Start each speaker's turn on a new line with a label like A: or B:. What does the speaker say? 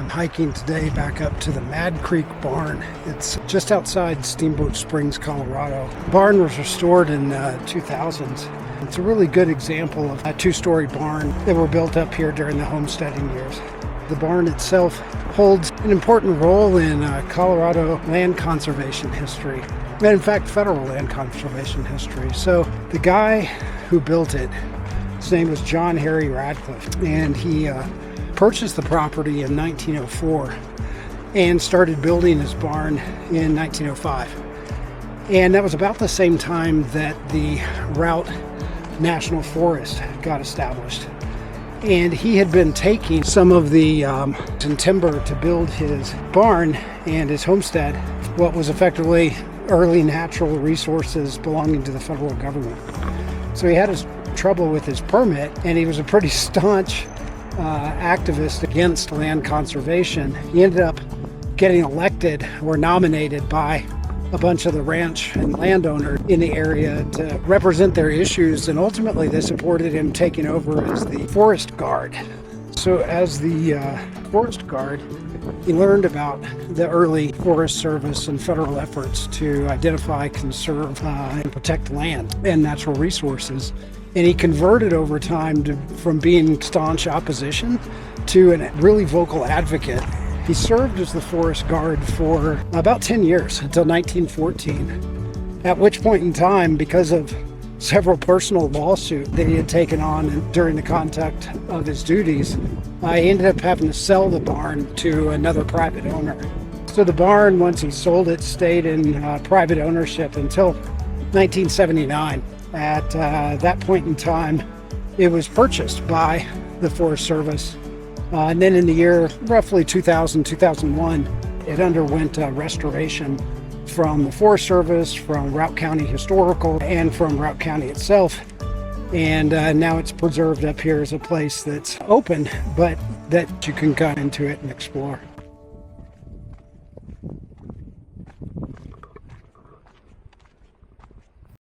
A: hiking today back up to the Mad Creek Barn. It's just outside Steamboat Springs, Colorado. The barn was restored in 2000s. It's a really good example of a two-story barn that were built up here during the homesteading years. The barn itself holds an important role in Colorado land conservation history, and in fact federal land conservation history. So the guy who built it, his name was John Harry Radcliffe, and he purchased the property in 1904 and started building his barn in 1905. And that was about the same time that the Routt National Forest got established. And he had been taking some of the timber to build his barn and his homestead, what was effectively early natural resources belonging to the federal government. So he had his trouble with his permit, and he was a pretty staunch activist against land conservation. He ended up getting elected or nominated by a bunch of the ranch and landowners in the area to represent their issues, and ultimately they supported him taking over as the forest guard. So as the forest guard, he learned about the early Forest Service and federal efforts to identify, conserve, and protect land and natural resources. And he converted over time from being staunch opposition to a really vocal advocate. He served as the forest guard for about 10 years, until 1914, at which point in time, because of several personal lawsuits that he had taken on during the conduct of his duties, he ended up having to sell the barn to another private owner. So the barn, once he sold it, stayed in private ownership until 1979. At that point in time, it was purchased by the Forest Service. And then in the year roughly 2000, 2001, it underwent restoration from the Forest Service, from Routt County Historical, and from Routt County itself. And now it's preserved up here as a place that's open, but that you can go into it and explore.